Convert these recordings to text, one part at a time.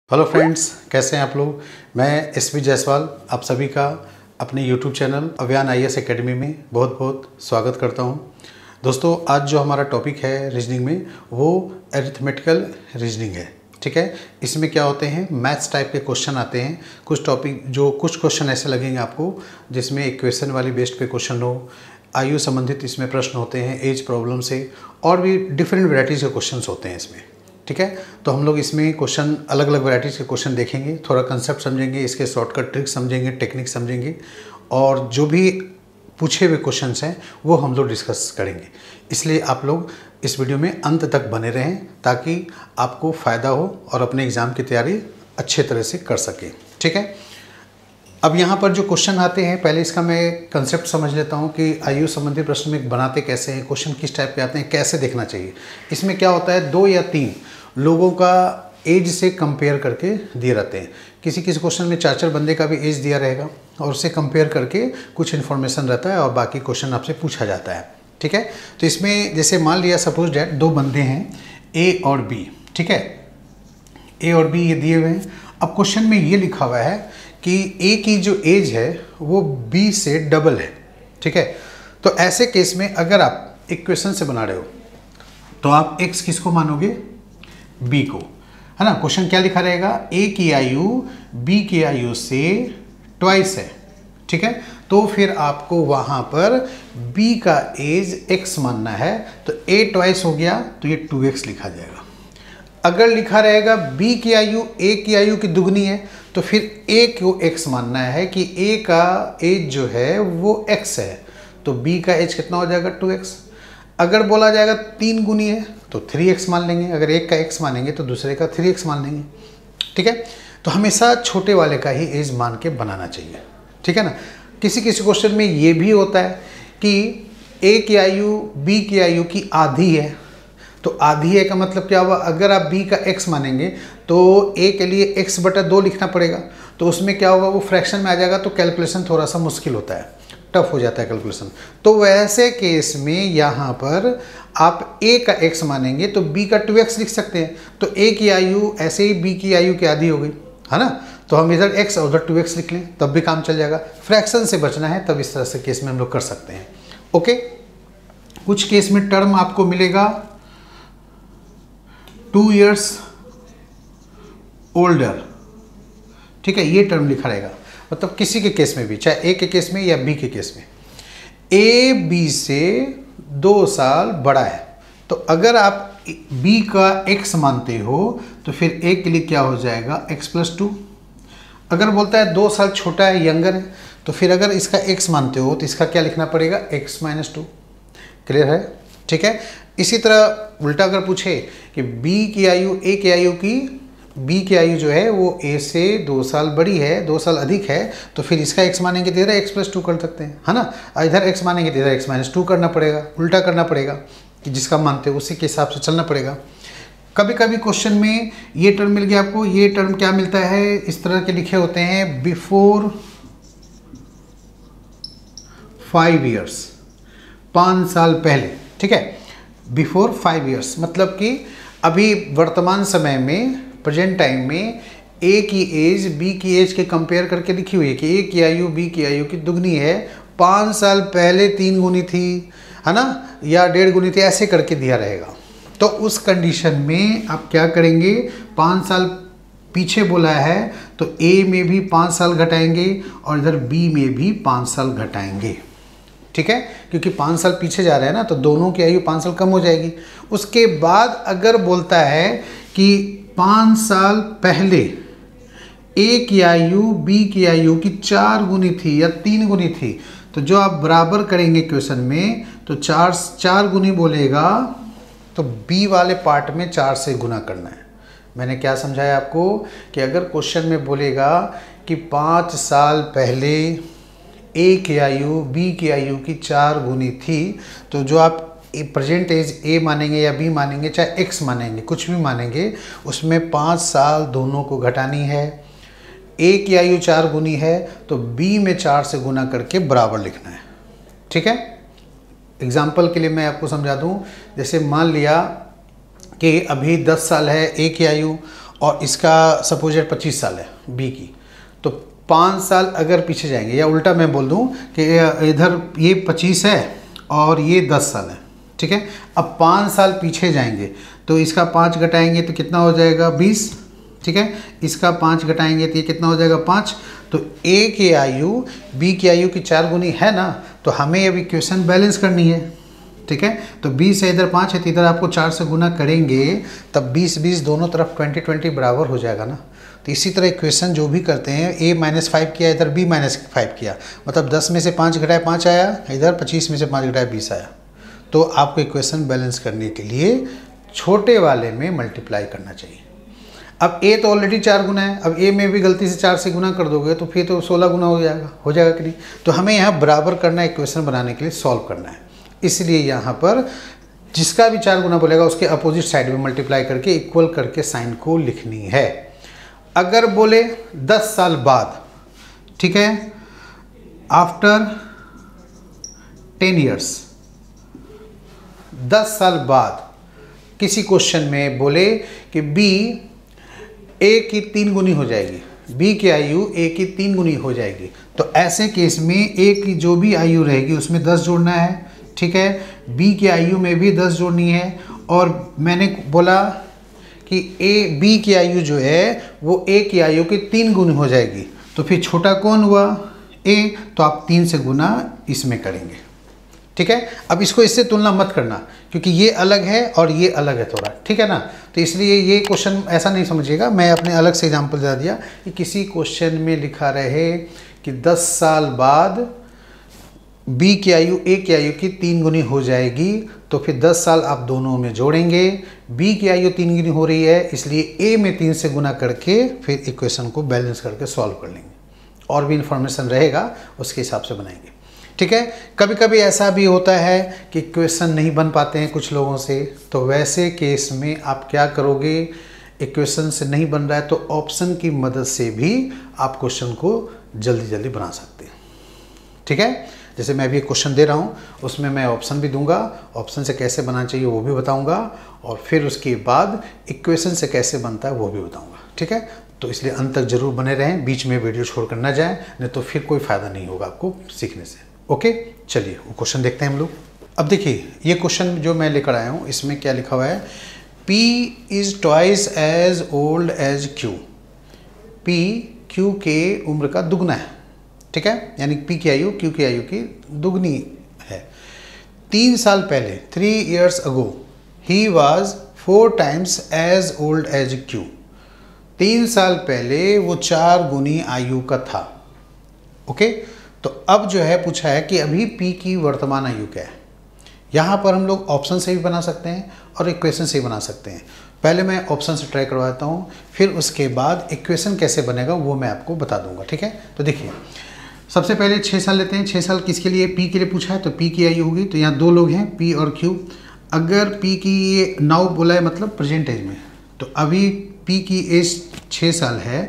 Hello friends, कैसे हैं आप लोग। मैं एसपी जायसवाल आप सभी का अपने YouTube channel Avyan IAS academy में बहुत बहुत स्वागत करता हूं। दोस्तों, आज जो हमारा टॉपिक है रीजनिंग में वो अरिथमेटिकल रीजनिंग है। ठीक है, इसमें क्या होते हैं, मैथ्स टाइप के क्वेश्चन आते हैं। कुछ क्वेश्चन ऐसे लगेंगे आपको जिसमें इक्वेशन वाली बेस्ड पे क्वेश्चन हो, आयु संबंधित इसमें प्रश्न होते हैं, एज प्रॉब्लम से, और भी डिफरेंट वेराइटीज़ के क्वेश्चन होते हैं इसमें। ठीक है, तो हम लोग इसमें क्वेश्चन अलग अलग वैरायटीज़ के क्वेश्चन देखेंगे, थोड़ा कंसेप्ट समझेंगे, इसके शॉर्टकट ट्रिक्स समझेंगे, टेक्निक समझेंगे, और जो भी पूछे हुए क्वेश्चंस हैं वो हम लोग डिस्कस करेंगे। इसलिए आप लोग इस वीडियो में अंत तक बने रहें ताकि आपको फ़ायदा हो और अपने एग्ज़ाम की तैयारी अच्छे तरह से कर सकें। ठीक है, अब यहाँ पर जो क्वेश्चन आते हैं, पहले इसका मैं कंसेप्ट समझ लेता हूँ कि आयु संबंधी प्रश्न में बनाते कैसे हैं, क्वेश्चन किस टाइप के आते हैं, कैसे देखना चाहिए। इसमें क्या होता है, 2 या 3 लोगों का एज से कंपेयर करके दिए रहते हैं। किसी किसी क्वेश्चन में 4 बंदे का भी एज दिया रहेगा और उससे कंपेयर करके कुछ इन्फॉर्मेशन रहता है और बाकी क्वेश्चन आपसे पूछा जाता है। ठीक है, तो इसमें जैसे मान लिया सपोज डैट 2 बंदे हैं, ए और बी। ठीक है, ए और बी ये दिए हुए हैं। अब क्वेश्चन में ये लिखा हुआ है कि ए की जो एज है वो बी से डबल है। ठीक है, तो ऐसे केस में अगर आप इक्वेशन से बना रहे हो तो आप x किसको मानोगे, b को, है ना। क्वेश्चन क्या लिखा रहेगा, a की आयु b की आयु से ट्वाइस है। ठीक है, तो फिर आपको वहां पर b का एज x मानना है, तो a ट्वाइस हो गया तो ये 2x लिखा जाएगा। अगर लिखा रहेगा b की आयु a की आयु की दुगनी है तो फिर a को x मानना है कि a का एज जो है वो x है, तो b का एज कितना हो जाएगा, 2x। अगर बोला जाएगा 3 गुनी है तो 3x मान लेंगे, अगर एक का x मानेंगे तो दूसरे का 3x मान लेंगे। ठीक है, तो हमेशा छोटे वाले का ही एज मान के बनाना चाहिए। ठीक है ना। किसी किसी क्वेश्चन में ये भी होता है कि a की आयु b की आयु की आधी है, तो आधी है का मतलब क्या हुआ, अगर आप b का x मानेंगे तो a के लिए x/2 लिखना पड़ेगा, तो उसमें क्या होगा, वो फ्रैक्शन में आ जाएगा, तो कैलकुलेशन थोड़ा सा मुश्किल होता है, टफ हो जाता है कैलकुलेशन। तो वैसे केस में यहाँ पर आप a का x मानेंगे तो b का 2x लिख सकते हैं, तो a की आयु ऐसे ही b की आयु की आधी हो गई, है ना। तो हम इधर x और उधर 2x लिख लें तब भी काम चल जाएगा। फ्रैक्शन से बचना है तब इस तरह से केस में हम लोग कर सकते हैं। ओके, कुछ केस में टर्म आपको मिलेगा 2 years ओल्डर। ठीक है, ये टर्म लिखा रहेगा, मतलब किसी के केस में भी, चाहे ए के केस में या बी के केस में, ए बी से 2 साल बड़ा है, तो अगर आप बी का x मानते हो तो फिर ए के लिए क्या हो जाएगा, x+2। अगर बोलता है 2 साल छोटा है, यंगर है, तो फिर अगर इसका x मानते हो तो इसका क्या लिखना पड़ेगा, x-2। क्लियर है। ठीक है, इसी तरह उल्टा अगर पूछे कि b की आयु a की आयु की, b की आयु जो है वो a से 2 साल बड़ी है, 2 साल अधिक है, तो फिर इसका x मानेंगे तो इधर x+2 कर सकते हैं, है ना। इधर x मानेंगे तो इधर x-2 करना पड़ेगा, उल्टा करना पड़ेगा कि जिसका मानते हो उसी के हिसाब से चलना पड़ेगा। कभी कभी क्वेश्चन में ये टर्म मिल गया आपको, ये टर्म क्या मिलता है, इस तरह के लिखे होते हैं, बिफोर 5 years, 5 साल पहले। ठीक है, बिफोर 5 years मतलब कि अभी वर्तमान समय में, प्रेजेंट टाइम में ए की एज बी की एज के कंपेयर करके लिखी हुई है कि ए की आयु बी की आयु की दुगनी है, 5 साल पहले 3 गुनी थी, है ना, या 1.5 गुनी थी, ऐसे करके दिया रहेगा। तो उस कंडीशन में आप क्या करेंगे, 5 साल पीछे बोला है तो ए में भी 5 साल घटाएंगे और इधर बी में भी 5 साल घटाएंगे। ठीक है, क्योंकि 5 साल पीछे जा रहे हैं ना, तो दोनों की आयु 5 साल कम हो जाएगी। उसके बाद अगर बोलता है कि 5 साल पहले ए की आयु बी की आयु की 4 गुनी थी या 3 गुनी थी, तो जो आप बराबर करेंगे क्वेश्चन में, तो 4 गुनी बोलेगा तो बी वाले पार्ट में 4 से गुना करना है। मैंने क्या समझाया आपको कि अगर क्वेश्चन में बोलेगा कि 5 साल पहले ए की आयु बी की आयु की 4 गुनी थी, तो जो आप प्रेजेंट एज ए मानेंगे या बी मानेंगे, चाहे एक्स मानेंगे, कुछ भी मानेंगे, उसमें 5 साल दोनों को घटानी है। ए की आयु 4 गुनी है तो बी में 4 से गुना करके बराबर लिखना है। ठीक है, एग्जाम्पल के लिए मैं आपको समझा दूं, जैसे मान लिया कि अभी 10 साल है ए की आयु और इसका सपोज 25 साल है बी की, तो 5 साल अगर पीछे जाएंगे, या उल्टा मैं बोल दूं कि इधर ये 25 है और ये 10 साल है, ठीक है। अब 5 साल पीछे जाएंगे तो इसका 5 घटाएंगे तो कितना हो जाएगा 20, ठीक है। इसका 5 घटाएंगे तो ये कितना हो जाएगा 5। तो ए की आयु बी की आयु की 4 गुनी है ना, तो हमें अब इक्वेशन बैलेंस करनी है, ठीक है। तो 20 है, इधर 5 है, तो इधर आपको 4 से गुना करेंगे तब 20 दोनों तरफ 20 बराबर हो जाएगा ना। तो इसी तरह इक्वेशन जो भी करते हैं, a-5 किया, इधर b-5 किया, मतलब 10 में से 5 घटाए 5 आया, इधर 25 में से 5 घटाए 20 आया। तो आपको इक्वेशन बैलेंस करने के लिए छोटे वाले में मल्टीप्लाई करना चाहिए। अब a तो ऑलरेडी 4 गुना है, अब a में भी गलती से 4 से गुना कर दोगे तो फिर तो 16 गुना हो जाएगा कि नहीं। तो हमें यहाँ बराबर करना है, इक्वेशन बनाने के लिए सॉल्व करना है। इसलिए यहाँ पर जिसका भी 4 गुना बोलेगा उसके अपोजिट साइड में मल्टीप्लाई करके इक्वल करके साइन को लिखनी है। अगर बोले 10 साल बाद, ठीक है, आफ्टर 10 ईयर्स, 10 साल बाद किसी क्वेश्चन में बोले कि बी ए की 3 गुनी हो जाएगी, बी की आयु ए की 3 गुनी हो जाएगी, तो ऐसे केस में ए की जो भी आयु रहेगी उसमें 10 जोड़ना है, ठीक है। बी की आयु में भी 10 जोड़नी है, और मैंने बोला कि ए बी की आयु जो है वो ए की आयु की 3 गुनी हो जाएगी, तो फिर छोटा कौन हुआ ए, तो आप 3 से गुना इसमें करेंगे, ठीक है। अब इसको इससे तुलना मत करना क्योंकि ये अलग है और ये अलग है थोड़ा, ठीक है ना। तो इसलिए ये क्वेश्चन ऐसा नहीं समझिएगा, मैं अपने अलग से एग्जांपल बता दिया कि किसी क्वेश्चन में लिखा रहे कि 10 साल बाद बी की आयु ए की आयु की 3 गुनी हो जाएगी, तो फिर 10 साल आप दोनों में जोड़ेंगे। बी की आयु 3 गुनी हो रही है, इसलिए ए में 3 से गुना करके फिर इक्वेशन को बैलेंस करके सॉल्व कर लेंगे। और भी इन्फॉर्मेशन रहेगा उसके हिसाब से बनाएंगे, ठीक है। कभी कभी ऐसा भी होता है कि इक्वेशन नहीं बन पाते हैं कुछ लोगों से, तो वैसे केस में आप क्या करोगे, इक्वेशन से नहीं बन रहा है तो ऑप्शन की मदद से भी आप क्वेश्चन को जल्दी जल्दी बना सकते हैं, ठीक है। जैसे मैं अभी एक क्वेश्चन दे रहा हूँ, उसमें मैं ऑप्शन भी दूंगा, ऑप्शन से कैसे बनाना चाहिए वो भी बताऊंगा, और फिर उसके बाद इक्वेशन से कैसे बनता है वो भी बताऊंगा, ठीक है। तो इसलिए अंत तक जरूर बने रहें, बीच में वीडियो छोड़कर ना जाएं, नहीं तो फिर कोई फ़ायदा नहीं होगा आपको सीखने से। ओके, चलिए वो क्वेश्चन देखते हैं हम लोग। अब देखिए ये क्वेश्चन जो मैं लेकर आया हूँ, इसमें क्या लिखा हुआ है, P is twice as old as Q। P Q के उम्र का दुगना है, ठीक है, यानी P की आयु Q की आयु की दुगनी है। 3 साल पहले 3 years ago he was 4 times as old as Q। 3 साल पहले वो 4 गुनी आयु का था। ओके, तो अब जो है पूछा है कि अभी P की वर्तमान आयु क्या है। यहाँ पर हम लोग ऑप्शन से भी बना सकते हैं और इक्वेशन से भी बना सकते हैं। पहले मैं ऑप्शन से ट्राई करवाता हूँ, फिर उसके बाद इक्वेशन कैसे बनेगा वो मैं आपको बता दूंगा, ठीक है। तो देखिए सबसे पहले 6 साल लेते हैं। 6 साल किसके लिए, P के लिए पूछा है, तो P की आयु होगी, तो यहाँ 2 लोग हैं P और Q। अगर P की ये नाउ बोला है मतलब प्रेजेंट एज में, तो अभी P की एज 6 साल है,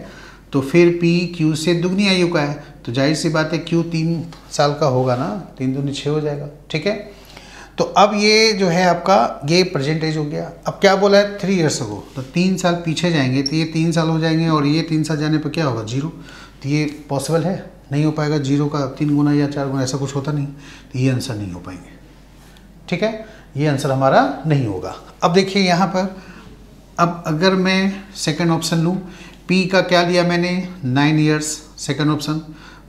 तो फिर P Q से दुगनी आयु का है, तो जाहिर सी बात है Q 3 साल का होगा ना, 3 दूनी 6 हो जाएगा, ठीक है। तो अब ये जो है आपका ये प्रेजेंट एज हो गया। अब क्या बोला है 3 years ago, तो 3 साल पीछे जाएंगे तो ये 3 साल हो जाएंगे, और ये 3 साल जाने पर क्या होगा 0। तो ये पॉसिबल है, नहीं हो पाएगा, 0 का 3 गुना या 4 गुना ऐसा कुछ होता नहीं, तो ये आंसर नहीं हो पाएंगे, ठीक है, ये आंसर हमारा नहीं होगा। अब देखिए यहाँ पर, अब अगर मैं सेकंड ऑप्शन लूँ, P का क्या लिया मैंने 9 years सेकंड ऑप्शन,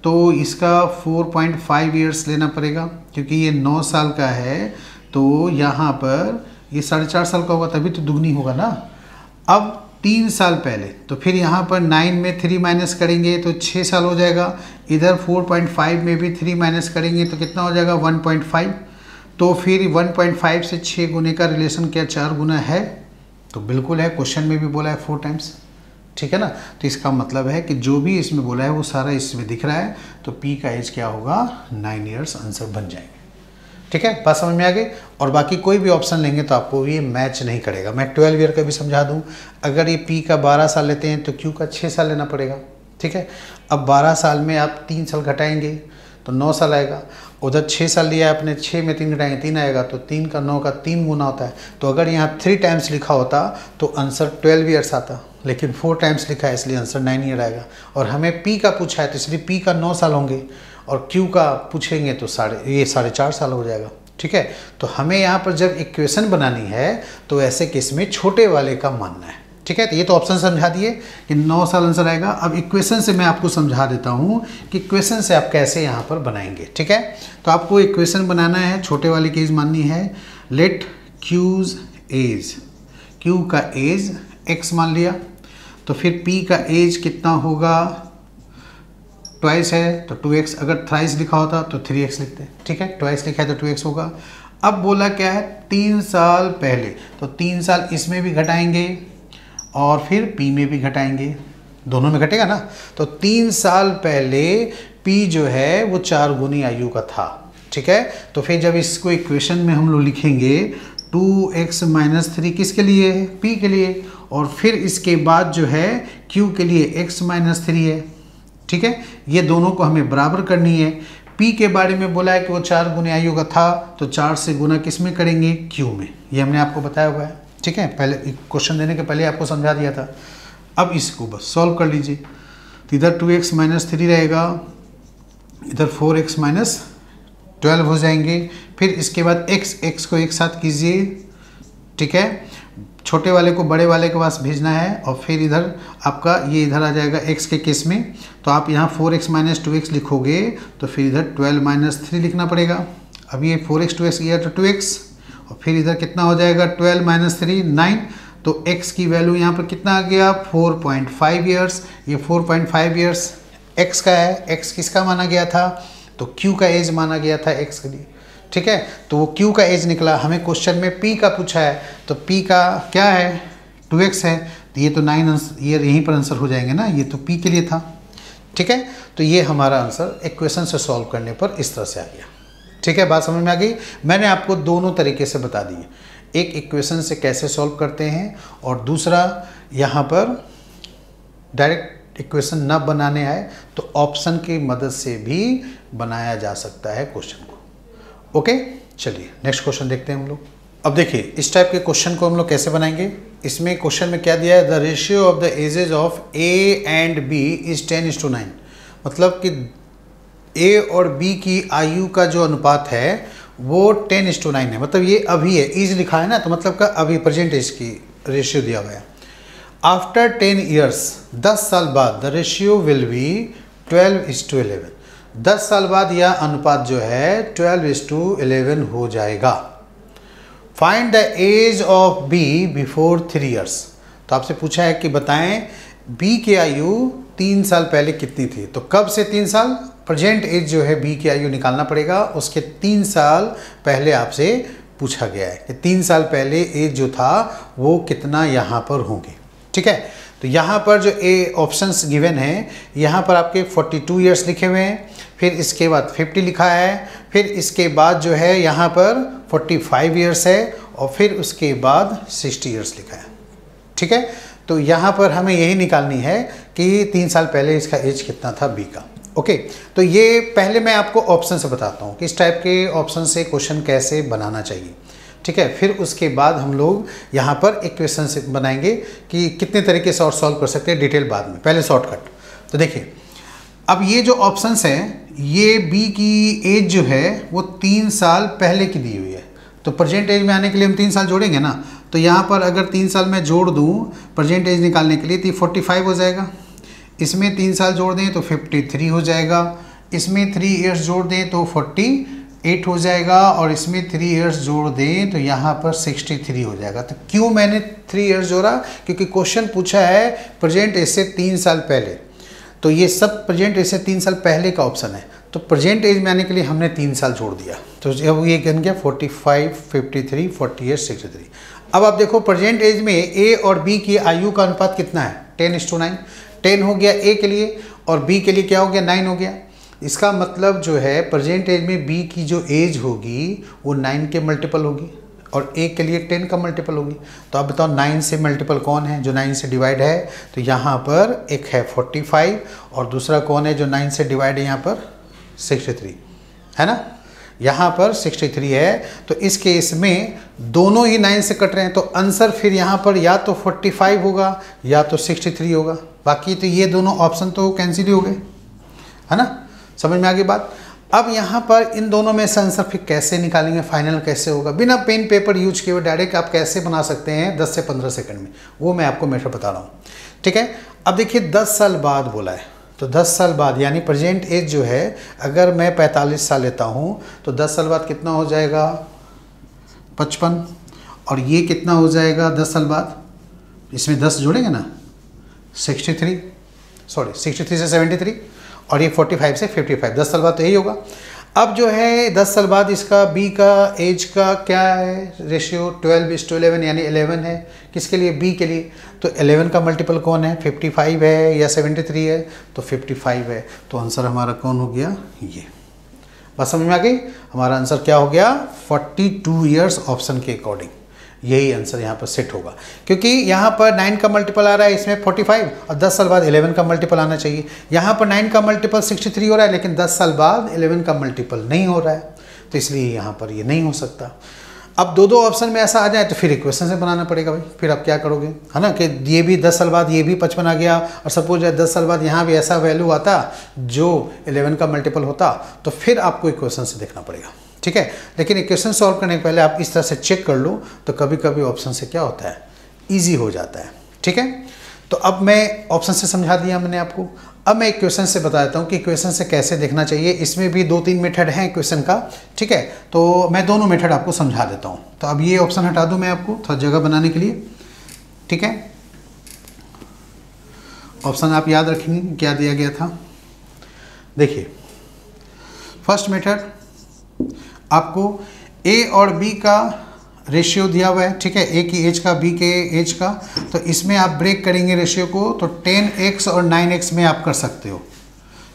तो इसका 4.5 years लेना पड़ेगा क्योंकि ये 9 साल का है, तो यहाँ पर ये 4.5 साल का होगा तभी तो दुगनी होगा ना। अब 3 साल पहले, तो फिर यहाँ पर 9 में 3 माइनस करेंगे तो 6 साल हो जाएगा, इधर 4.5 में भी 3 माइनस करेंगे तो कितना हो जाएगा 1.5। तो फिर 1.5 से 6 गुने का रिलेशन क्या 4 गुना है, तो बिल्कुल है, क्वेश्चन में भी बोला है 4 times, ठीक है ना। तो इसका मतलब है कि जो भी इसमें बोला है वो सारा इसमें दिख रहा है, तो P का एज क्या होगा 9 years आंसर बन जाएंगे, ठीक है, बात समझ में आ गई। और बाकी कोई भी ऑप्शन लेंगे तो आपको ये मैच नहीं करेगा। मैं 12 ईयर का भी समझा दूं, अगर ये P का 12 साल लेते हैं तो Q का 6 साल लेना पड़ेगा, ठीक है। अब 12 साल में आप 3 साल घटाएंगे तो 9 साल आएगा। उधर 6 साल लिया है आपने, 6 में 3 घटाएंगे 3 आएगा, तो 3 का 9 का 3 गुना होता है। तो अगर यहाँ 3 टाइम्स लिखा होता तो आंसर 12 ईयर्स आता, लेकिन 4 टाइम्स लिखा है इसलिए आंसर 9 ईयर आएगा। और हमें P का पूछा है तो इसलिए P का 9 साल होंगे, और Q का पूछेंगे तो 4.5 साल हो जाएगा। ठीक है, तो हमें यहाँ पर जब इक्वेशन बनानी है तो ऐसे केस में छोटे वाले का मानना है। ठीक है, तो ये तो ऑप्शन समझा दिए कि 9 साल आंसर आएगा। अब इक्वेशन से मैं आपको समझा देता हूँ कि इक्वेशन से आप कैसे यहाँ पर बनाएंगे। ठीक है, तो आपको इक्वेशन बनाना है, छोटे वाले की एज माननी है। लेट क्यूज एज, क्यू का एज x मान लिया, तो फिर p का एज कितना होगा, ट्वाइस है तो 2x, अगर थ्राइस लिखा होता तो 3x लिखते हैं। ठीक है, ट्वाइस लिखा है तो 2x होगा। अब बोला क्या है 3 साल पहले, तो 3 साल इसमें भी घटाएंगे और फिर p में भी घटाएंगे, दोनों में घटेगा ना। तो 3 साल पहले p जो है वो 4 गुनी आयु का था। ठीक है, तो फिर जब इसको इक्वेशन में हम लोग लिखेंगे 2x - 3 किसके लिए है, p के लिए, और फिर इसके बाद जो है q के लिए x - 3 है। ठीक है, ये दोनों को हमें बराबर करनी है। p के बारे में बोला है कि वो 4 गुने आयु का था, तो 4 से गुना किस में करेंगे, q में। ये हमने आपको बताया हुआ है। ठीक है, पहले क्वेश्चन देने के पहले आपको समझा दिया था। अब इसको बस सॉल्व कर लीजिए, तो इधर 2x - 3 रहेगा, इधर 4x - 12 हो जाएंगे। फिर इसके बाद x को एक साथ कीजिए। ठीक है, छोटे वाले को बड़े वाले के पास भेजना है, और फिर इधर आपका ये इधर आ जाएगा x के केस में, तो आप यहाँ 4x - 2x लिखोगे, तो फिर इधर 12 - 3 लिखना पड़ेगा। अब ये 4x 2x गया तो 2x, और फिर इधर कितना हो जाएगा 12 - 3 9, तो x की वैल्यू यहाँ पर कितना आ गया 4.5 ईयर्स। ये 4.5 ईयर्स x का है, x किसका माना गया था, तो q का एज माना गया था x के लिए। ठीक है, तो वो q का एज निकला। हमें क्वेश्चन में p का पूछा है, तो p का क्या है 2x है, तो ये तो 9 ये यहीं पर आंसर हो जाएंगे ना, ये तो p के लिए था। ठीक है, तो ये हमारा आंसर इक्वेशन से सॉल्व करने पर इस तरह से आ गया। ठीक है, बात समझ में आ गई। मैंने आपको दोनों तरीके से बता दिए, एक इक्वेशन से कैसे सॉल्व करते हैं, और दूसरा यहाँ पर डायरेक्ट इक्वेशन न बनाने आए तो ऑप्शन की मदद से भी बनाया जा सकता है क्वेश्चन को। ओके, चलिए नेक्स्ट क्वेश्चन देखते हैं हम लोग। अब देखिए इस टाइप के क्वेश्चन को हम लोग कैसे बनाएंगे। इसमें क्वेश्चन में क्या दिया है, the ratio of the ages of A and B is 10:9। मतलब कि ए और बी की आयु का जो अनुपात है वो 10:9 है। मतलब ये अभी है, इज लिखा है ना, तो मतलब का अभी प्रेजेंट एज की रेशियो दिया गया है। आफ्टर 10 ईयर्स, 10 साल बाद, द रेशियो विल बी 12:11। 10 साल बाद यह अनुपात जो है 12:11 हो जाएगा। Find the age of B before 3 years. तो आपसे पूछा है कि बताएं बी की आयु 3 साल पहले कितनी थी। तो कब से 3 साल, प्रेजेंट एज जो है बी की आयु निकालना पड़ेगा, उसके 3 साल पहले आपसे पूछा गया है कि 3 साल पहले एज जो था वो कितना यहाँ पर होंगे। ठीक है, तो यहाँ पर जो ए ऑप्शंस गिवन हैं, यहाँ पर आपके 42 ईयर्स लिखे हुए हैं, फिर इसके बाद 50 लिखा है, फिर इसके बाद जो है यहाँ पर 45 ईयर्स है, और फिर उसके बाद 60 ईयर्स लिखा है। ठीक है, तो यहाँ पर हमें यही निकालनी है कि 3 साल पहले इसका एज कितना था बी का। ओके, तो ये पहले मैं आपको ऑप्शन से बताता हूँ कि इस टाइप के ऑप्शन से क्वेश्चन कैसे बनाना चाहिए। ठीक है, फिर उसके बाद हम लोग यहाँ पर इक्वेशन से बनाएंगे कि कितने तरीके से और सॉल्व कर सकते हैं, डिटेल बाद में, पहले शॉर्टकट। तो देखिए अब ये जो ऑप्शंस हैं, ये बी की एज जो है वो 3 साल पहले की दी हुई है। तो प्रेजेंट एज में आने के लिए हम 3 साल जोड़ेंगे ना, तो यहाँ पर अगर 3 साल मैं जोड़ दूँ प्रेजेंट एज निकालने के लिए तो 45 हो जाएगा। इसमें 3 साल जोड़ दें तो 53 हो जाएगा। इसमें 3 ईयर्स जोड़ दें तो 48 हो जाएगा, और इसमें 3 ईयर्स जोड़ दें तो यहाँ पर 63 हो जाएगा। तो क्यों मैंने 3 ईयर्स जोड़ा, क्योंकि क्वेश्चन पूछा है प्रेजेंट एज से 3 साल पहले, तो ये सब प्रेजेंट एज से 3 साल पहले का ऑप्शन है। तो प्रेजेंट एज में आने के लिए हमने 3 साल जोड़ दिया, तो अब ये बन गया 45, 53, 48, 63। अब आप देखो प्रेजेंट एज में ए और बी की आयु का अनुपात कितना है, 10:9। 10 हो गया ए के लिए, और बी के लिए क्या हो गया, 9 हो गया। इसका मतलब जो है प्रेजेंट एज में बी की जो एज होगी वो 9 के मल्टीपल होगी, और ए के लिए 10 का मल्टीपल होगी। तो आप बताओ 9 से मल्टीपल कौन है जो 9 से डिवाइड है, तो यहाँ पर एक है 45, और दूसरा कौन है जो 9 से डिवाइड है यहाँ पर 63 है ना, यहाँ पर 63 है। तो इस केस में दोनों ही 9 से कट रहे हैं, तो आंसर फिर यहाँ पर या तो 45 होगा या तो 63 होगा। बाकी तो ये दोनों ऑप्शन तो कैंसिल ही हो गए, है ना। समझ में आ गई बात। अब यहाँ पर इन दोनों में से आंसर फिर कैसे निकालेंगे, फाइनल कैसे होगा, बिना पेन पेपर यूज किए हुए डायरेक्ट आप कैसे बना सकते हैं 10 से 15 सेकंड में, वो मैं आपको मेथड बता रहा हूँ। ठीक है, अब देखिए 10 साल बाद बोला है, तो 10 साल बाद यानी प्रेजेंट एज जो है, अगर मैं 45 साल लेता हूँ तो 10 साल बाद कितना हो जाएगा 55, और ये कितना हो जाएगा 10 साल बाद, इसमें 10 जोड़ेंगे ना 63 से 73, और ये 45 से 55, 10 साल बाद तो यही होगा। अब जो है 10 साल बाद इसका बी का एज का क्या है रेशियो, 12:11 यानी 11 है। किसके लिए, बी के लिए। तो 11 का मल्टीपल कौन है, 55 है या 73 है, तो 55 है। तो आंसर हमारा कौन हो गया, ये। बात समझ में आ गई। हमारा आंसर क्या हो गया 42 ईयर्स, ऑप्शन के अकॉर्डिंग यही आंसर यहाँ पर सेट होगा, क्योंकि यहाँ पर 9 का मल्टीपल आ रहा है, इसमें 45, और 10 साल बाद 11 का मल्टीपल आना चाहिए। यहाँ पर 9 का मल्टीपल 63 हो रहा है, लेकिन 10 साल बाद 11 का मल्टीपल नहीं हो रहा है, तो इसलिए यहाँ पर ये नहीं हो सकता। अब दो ऑप्शन में ऐसा आ जाए तो फिर इक्वेशन से बनाना पड़ेगा भाई, फिर आप क्या करोगे, है ना, कि ये भी 10 साल बाद ये भी 55 आ गया, और सपोज 10 साल बाद यहाँ भी ऐसा वैल्यू आता जो 11 का मल्टीपल होता, तो फिर आपको इक्वेशन से देखना पड़ेगा। ठीक है, लेकिन इक्वेशन सॉल्व करने के पहले आप इस तरह से चेक कर लो, तो कभी कभी ऑप्शन से क्या होता है, ईजी हो जाता है। ठीक है, तो अब मैं ऑप्शन से समझा दिया मैंने आपको। अब मैं इक्वेशन से बता देता हूँ कि इक्वेशन से कैसे देखना चाहिए। इसमें भी 2-3 मेथड हैं इक्वेशन का। ठीक है, तो मैं दोनों मेथड आपको समझा देता हूँ। तो अब ये ऑप्शन हटा दूँ मैं आपको थोड़ा जगह बनाने के लिए। ठीक है, ऑप्शन आप याद रखेंगे क्या दिया गया था। देखिए, फर्स्ट मेथड आपको ए और बी का रेशियो दिया हुआ है। ठीक है, ए की एज का, बी के एज का, तो इसमें आप ब्रेक करेंगे रेशियो को, तो 10x और 9x में आप कर सकते हो।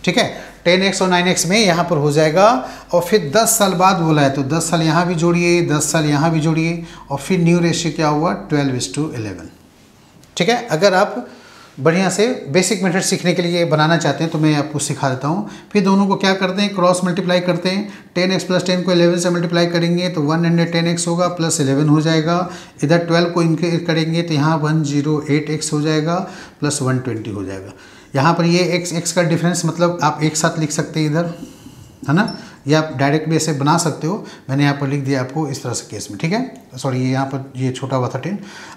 ठीक है, 10x और 9x में यहाँ पर हो जाएगा, और फिर 10 साल बाद बोला है तो 10 साल यहाँ भी जोड़िए, 10 साल यहाँ भी जोड़िए, और फिर न्यू रेशियो क्या हुआ 12:11। ठीक है, अगर आप बढ़िया से बेसिक मेथड सीखने के लिए बनाना चाहते हैं तो मैं आपको सिखा देता हूँ। फिर दोनों को क्या करते हैं, क्रॉस मल्टीप्लाई करते हैं। 10x + 10 को 11 से मल्टीप्लाई करेंगे तो 110x होगा, प्लस 11 हो जाएगा। इधर 12 को इनके करेंगे तो यहाँ 108x हो जाएगा, प्लस 120 हो जाएगा। यहाँ पर ये x का डिफरेंस मतलब आप एक साथ लिख सकते हैं इधर, है ना, या आप डायरेक्ट भी ऐसे बना सकते हो। मैंने यहाँ पर लिख दिया आपको इस तरह से केस में। ठीक है, सॉरी ये यहाँ पर ये छोटा हुआ था 10।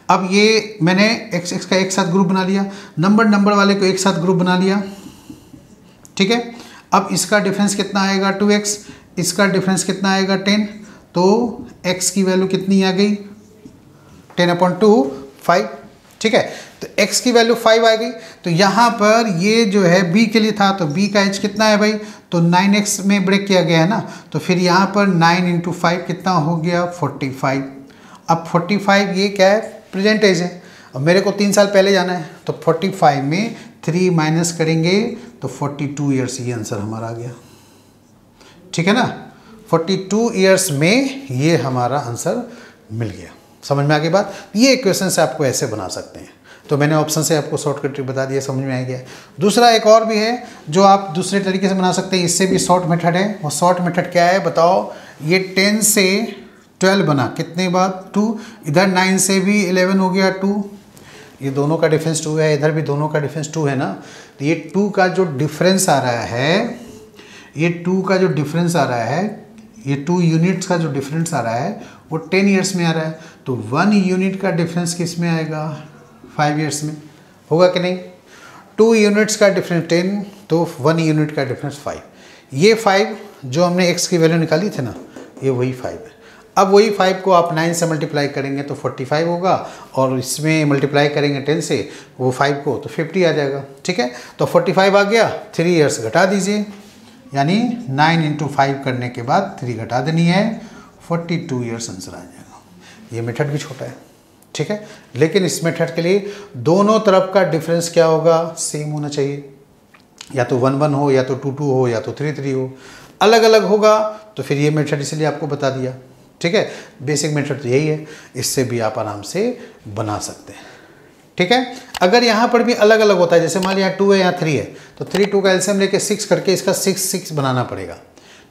अब ये मैंने x का एक साथ ग्रुप बना लिया, नंबर वाले को एक साथ ग्रुप बना लिया। ठीक है, अब इसका डिफरेंस कितना आएगा 2x, इसका डिफरेंस कितना आएगा 10, तो x की वैल्यू कितनी आ गई 10/2 5। ठीक है, तो x की वैल्यू 5 आ गई। तो यहाँ पर ये जो है b के लिए था, तो b का एज कितना है भाई, तो 9x में ब्रेक किया गया है ना, तो फिर यहाँ पर 9 × 5 कितना हो गया 45। अब 45 ये क्या है, प्रेजेंट एज है। अब मेरे को 3 साल पहले जाना है, तो 45 में 3 माइनस करेंगे तो 42 ईयर्स, ये आंसर हमारा आ गया। ठीक है ना, 42 ईयर्स में ये हमारा आंसर मिल गया। समझ में आ गई बात। ये इक्वेशन से आपको ऐसे बना सकते हैं। तो मैंने ऑप्शन से आपको शॉर्टकट ट्रिक बता दिया, समझ में आ गया। दूसरा एक और भी है जो आप दूसरे तरीके से बना सकते हैं, इससे भी शॉर्ट मेथड है। वो शॉर्ट मेथड क्या है बताओ। ये 10 से 12 बना, कितने बाद 2, इधर 9 से भी 11 हो गया 2, ये दोनों का डिफरेंस 2 है, इधर भी दोनों का डिफरेंस 2 है ना। तो ये 2 का जो डिफरेंस आ रहा है, ये 2 का जो डिफरेंस आ रहा है, ये 2 यूनिट्स का जो डिफरेंस आ रहा है वो 10 ईयर्स में आ रहा है। तो 1 यूनिट का डिफरेंस किस में आएगा 5 ईयर्स में, होगा कि नहीं। 2 यूनिट्स का डिफरेंस 10, तो 1 यूनिट का डिफरेंस 5। ये 5 जो हमने x की वैल्यू निकाली थी ना, ये वही 5 है। अब वही 5 को आप 9 से मल्टीप्लाई करेंगे तो 45 होगा, और इसमें मल्टीप्लाई करेंगे 10 से वो 5 को, तो 50 आ जाएगा। ठीक है, तो 45 आ गया, 3 ईयर्स घटा दीजिए, यानी 9 × 5 करने के बाद 3 घटा देनी है, 42 ईयर्स आंसर आ जाएगा। ये मेथड भी छोटा है। ठीक है, लेकिन इस मेथड के लिए दोनों तरफ का डिफरेंस क्या होगा, सेम होना चाहिए। या तो 1 हो, या तो 2 हो, या तो 3 हो। अलग अलग होगा तो फिर ये मेथड इसलिए आपको बता दिया। ठीक है, बेसिक मेथड तो यही है, इससे भी आप आराम से बना सकते हैं। ठीक है। अगर यहाँ पर भी अलग अलग होता है, जैसे मान लिया 2 है यहाँ 3 है, तो 3 2 का एलसीएम लेके 6 करके इसका 6 6 बनाना पड़ेगा,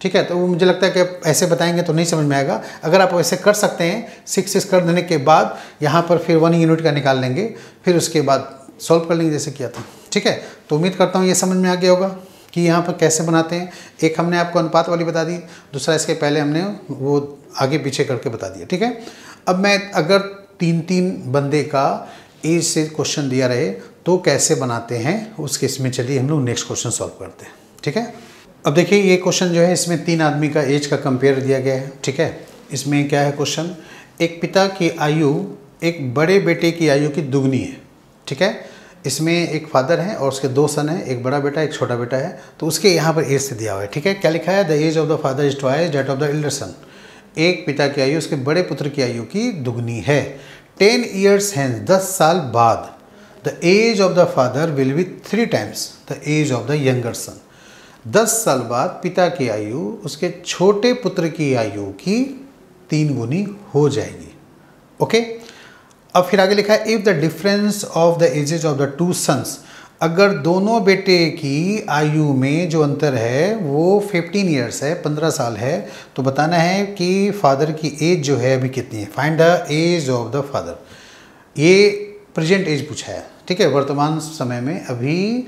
ठीक है। तो वो मुझे लगता है कि ऐसे बताएंगे तो नहीं समझ में आएगा। अगर आप वैसे कर सकते हैं, 6 6 कर देने के बाद यहाँ पर फिर 1 यूनिट का निकाल लेंगे, फिर उसके बाद सॉल्व कर लेंगे जैसे किया था, ठीक है। तो उम्मीद करता हूँ ये समझ में आ गया होगा कि यहाँ पर कैसे बनाते हैं। एक हमने आपको अनुपात वाली बता दी, दूसरा इसके पहले हमने वो आगे पीछे करके बता दिया, ठीक है। अब मैं अगर 3 बंदे का एज से क्वेश्चन दिया रहे तो कैसे बनाते हैं उस केस में चलिए हम लोग नेक्स्ट क्वेश्चन सॉल्व करते हैं, ठीक है। अब देखिए ये क्वेश्चन जो है इसमें 3 आदमी का एज का कंपेयर दिया गया है, ठीक है। इसमें क्या है क्वेश्चन, एक पिता की आयु एक बड़े बेटे की आयु की दुगनी है, ठीक है। इसमें एक फादर है और उसके 2 सन हैं, एक बड़ा बेटा एक छोटा बेटा है। तो उसके यहाँ पर एज से दिया हुआ है, ठीक है। क्या लिखा है, the age of the father is twice that of the elder son. एक पिता की आयु उसके बड़े पुत्र की आयु की दुगनी है। 10 years hence, 10 साल बाद, the age of the father will be 3 times the age of the younger son. 10 साल बाद पिता की आयु उसके छोटे पुत्र की आयु की 3 गुनी हो जाएगी, ओके। अब फिर आगे लिखा है, if the difference of the ages of the 2 sons, अगर दोनों बेटे की आयु में जो अंतर है वो 15 years है, 15 साल है, तो बताना है कि फादर की एज जो है अभी कितनी है। Find the age of the father. ये प्रेजेंट एज पूछा है, ठीक है। वर्तमान समय में अभी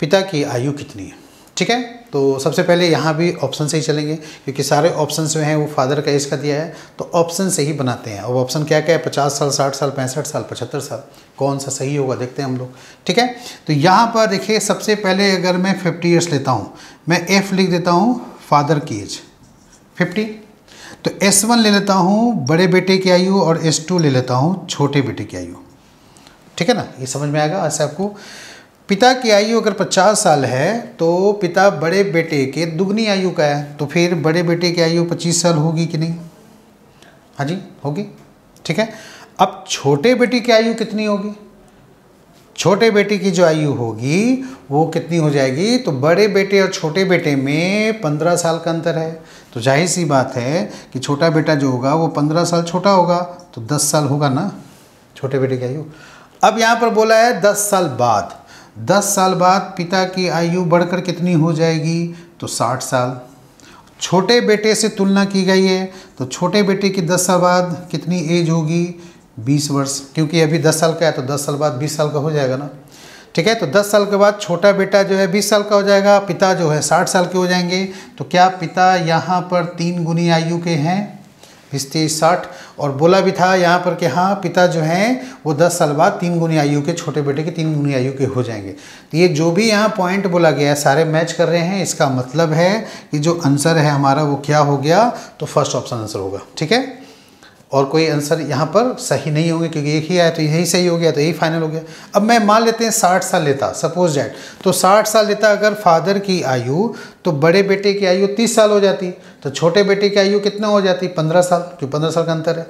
पिता की आयु कितनी है, ठीक है। तो सबसे पहले यहाँ भी ऑप्शन से ही चलेंगे क्योंकि सारे ऑप्शन जो हैं वो फादर का एज का दिया है, तो ऑप्शन से ही बनाते हैं। अब ऑप्शन क्या क्या है, 50 साल, 60 साल, 65 साल, 75 साल, कौन सा सही होगा देखते हैं हम लोग, ठीक है। तो यहाँ पर देखिए सबसे पहले अगर मैं 50 ईयर्स लेता हूँ, मैं F लिख देता हूँ फादर की एज 50, तो S1 ले लेता हूँ बड़े बेटे की आयु और S2 ले लेता हूँ छोटे बेटे की आयु, ठीक है ना। ये समझ में आएगा। ऐसे आपको पिता की आयु अगर 50 साल है तो पिता बड़े बेटे के दुगनी आयु का है, तो फिर बड़े बेटे की आयु 25 साल होगी कि नहीं, हाँ जी होगी, ठीक है। अब छोटे बेटे की आयु कितनी होगी, छोटे बेटे की जो आयु होगी वो कितनी हो जाएगी, तो बड़े बेटे और छोटे बेटे में 15 साल का अंतर है, तो जाहिर सी बात है कि छोटा बेटा जो होगा वो 15 साल छोटा होगा, तो 10 साल होगा ना छोटे बेटे की आयु। अब यहाँ पर बोला है 10 साल बाद, 10 साल बाद पिता की आयु बढ़कर कितनी हो जाएगी, तो 60 साल। छोटे बेटे से तुलना की गई है, तो छोटे बेटे की 10 साल बाद कितनी एज होगी, 20 वर्ष, क्योंकि अभी 10 साल का है तो 10 साल बाद 20 साल का हो जाएगा ना, ठीक है। तो 10 साल के बाद छोटा बेटा जो है 20 साल का हो जाएगा, पिता जो है 60 साल के हो जाएंगे। तो क्या पिता यहाँ पर 3 गुनी आयु के हैं, 20 60, और बोला भी था यहाँ पर कि हाँ पिता जो हैं वो 10 साल बाद 3 गुनी आयु के छोटे बेटे के 3 गुनी आयु के हो जाएंगे। तो ये जो भी यहाँ पॉइंट बोला गया है सारे मैच कर रहे हैं, इसका मतलब है कि जो आंसर है हमारा वो क्या हो गया, तो फर्स्ट ऑप्शन आंसर होगा, ठीक है। और कोई आंसर यहाँ पर सही नहीं होंगे क्योंकि एक ही आया तो यही सही हो गया, तो यही फाइनल हो गया। अब मैं मान लेते हैं 60 साल लेता, सपोज डैट, तो 60 साल लेता अगर फादर की आयु, तो बड़े बेटे की आयु 30 साल हो जाती, तो छोटे बेटे की आयु कितना हो जाती, 15 साल, क्योंकि 15 साल का अंतर है।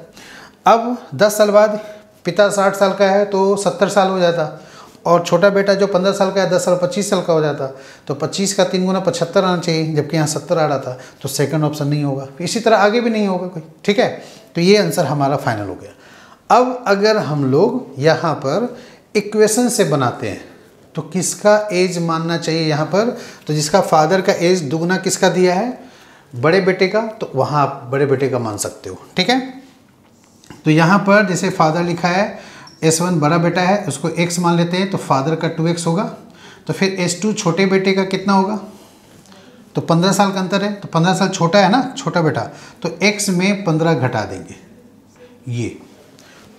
अब 10 साल बाद पिता 60 साल का है तो 70 साल हो जाता, और छोटा बेटा जो 15 साल का है 10 साल 25 साल का हो जाता, तो 25 का 3 गुना 75 आना चाहिए, जबकि यहाँ 70 आ रहा था, तो सेकंड ऑप्शन नहीं होगा। इसी तरह आगे भी नहीं होगा कोई, ठीक है। तो ये आंसर हमारा फाइनल हो गया। अब अगर हम लोग यहाँ पर इक्वेशन से बनाते हैं तो किसका एज मानना चाहिए यहाँ पर, तो जिसका फादर का एज दुगना किसका दिया है, बड़े बेटे का, तो वहाँ आप बड़े बेटे का मान सकते हो, ठीक है। तो यहाँ पर जैसे फादर लिखा है, S1 बड़ा बेटा है उसको x मान लेते हैं, तो फादर का 2x होगा, तो फिर S2 छोटे बेटे का कितना होगा, तो 15 साल का अंतर है, तो 15 साल छोटा है ना छोटा बेटा, तो x में 15 घटा देंगे, ये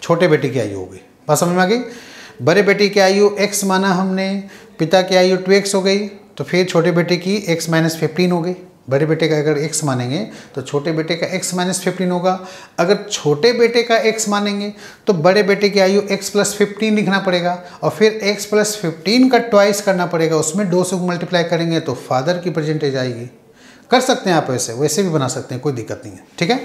छोटे बेटे की आयु हो गई। बात समझ में आ गई। बड़े बेटे की आयु x माना हमने, पिता की आयु 2x हो गई, तो फिर छोटे बेटे की x - 15 हो गई। बड़े बेटे का अगर x मानेंगे तो छोटे बेटे का x - 15 होगा। अगर छोटे बेटे का x मानेंगे तो बड़े बेटे की आयु x + 15 लिखना पड़ेगा, और फिर x + 15 का ट्वाइस करना पड़ेगा, उसमें 2 से मल्टीप्लाई करेंगे तो फादर की परसेंटेज आएगी। कर सकते हैं आप, वैसे भी बना सकते हैं, कोई दिक्कत नहीं है, ठीक है।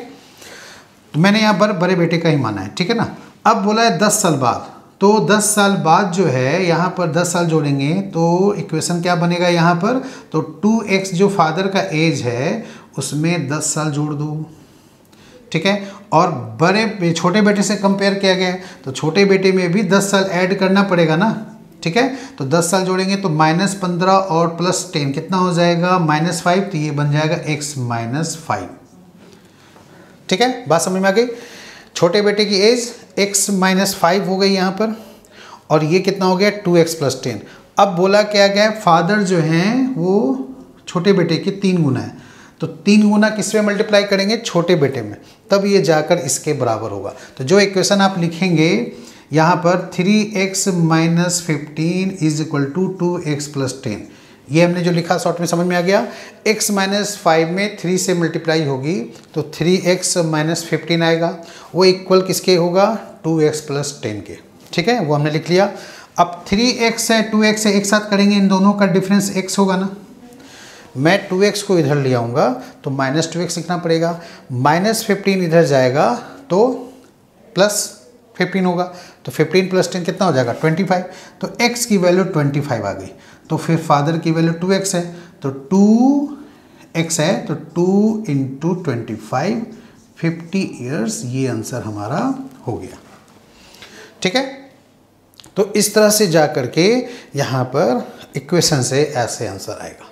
तो मैंने यहाँ पर बड़े बेटे का ही माना है, ठीक है ना। अब बोला है 10 साल बाद, तो 10 साल बाद जो है यहाँ पर 10 साल जोड़ेंगे तो इक्वेशन क्या बनेगा यहाँ पर, तो 2x जो फादर का एज है उसमें 10 साल जोड़ दो, ठीक है। और छोटे बेटे से कंपेयर किया गया है तो छोटे बेटे में भी 10 साल ऐड करना पड़ेगा ना, ठीक है। तो 10 साल जोड़ेंगे तो -15 और +10 कितना हो जाएगा -5, तो ये बन जाएगा x - 5, ठीक है। बात समझ में आ गई। छोटे बेटे की एज x - 5 हो गई यहाँ पर, और ये कितना हो गया 2x + 10। अब बोला क्या गया, फादर जो हैं वो छोटे बेटे के 3 गुना है, तो 3 गुना किस में मल्टीप्लाई करेंगे, छोटे बेटे में, तब ये जाकर इसके बराबर होगा। तो जो इक्वेशन आप लिखेंगे यहाँ पर 3x - 15 = 2x + 10, ये हमने जो लिखा शॉर्ट में समझ में आ गया। x - 5 में 3 से मल्टीप्लाई होगी तो 3x - 15 आएगा, वो इक्वल किसके होगा, 2x + 10 के, ठीक है, वो हमने लिख लिया। अब 3x है 2x है, एक साथ करेंगे, इन दोनों का डिफरेंस x होगा ना। मैं 2x को इधर ले आऊँगा तो -2x लिखना पड़ेगा, -15 इधर जाएगा तो +15 होगा, तो 15 + 10 कितना हो जाएगा 25। तो x की वैल्यू 25 आ गई, तो फिर फादर की वैल्यू 2x है, तो 2x है तो 2 × 25 50 ईयर्स, ये आंसर हमारा हो गया, ठीक है। तो इस तरह से जा करके यहाँ पर इक्वेशन से ऐसे आंसर आएगा,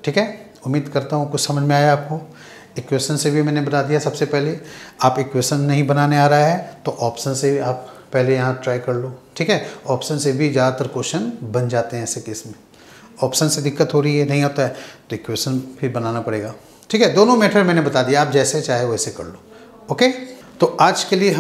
ठीक है। उम्मीद करता हूँ कुछ समझ में आया आपको। इक्वेशन से भी मैंने बता दिया सबसे पहले। आप इक्वेशन नहीं बनाने आ रहा है तो ऑप्शन से आप पहले यहाँ ट्राई कर लो, ठीक है। ऑप्शन से भी ज़्यादातर क्वेश्चन बन जाते हैं ऐसे केस में। ऑप्शन से दिक्कत हो रही है, नहीं होता है तो इक्वेशन फिर बनाना पड़ेगा, ठीक है। दोनों मेथड मैंने बता दिया, आप जैसे चाहे वैसे कर लो, ओके। तो आज के लिए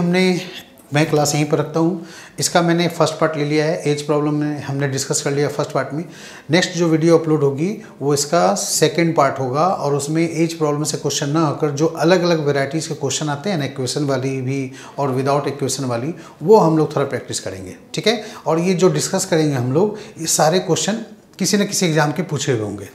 मैं क्लास यहीं पर रखता हूँ। इसका मैंने फर्स्ट पार्ट ले लिया है, एज प्रॉब्लम में हमने डिस्कस कर लिया फर्स्ट पार्ट में। नेक्स्ट जो वीडियो अपलोड होगी वो इसका सेकंड पार्ट होगा, और उसमें एज प्रॉब्लम से क्वेश्चन ना होकर जो अलग अलग वेराइटीज़ के क्वेश्चन आते हैं ना, इक्वेशन वाली भी और विदाउट इक्वेशन वाली, वो हम लोग थोड़ा प्रैक्टिस करेंगे, ठीक है। और ये जो डिस्कस करेंगे हम लोग, ये सारे क्वेश्चन किसी न किसी एग्जाम के पूछे हुए होंगे,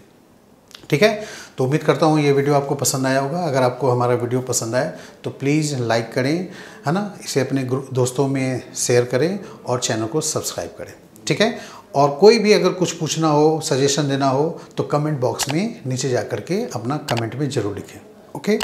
ठीक है। तो उम्मीद करता हूँ ये वीडियो आपको पसंद आया होगा। अगर आपको हमारा वीडियो पसंद आए तो प्लीज़ लाइक करें, है ना, इसे अपने दोस्तों में शेयर करें और चैनल को सब्सक्राइब करें, ठीक है। और कोई भी अगर कुछ पूछना हो, सजेशन देना हो तो कमेंट बॉक्स में नीचे जा कर के अपना कमेंट में ज़रूर लिखें, ओके।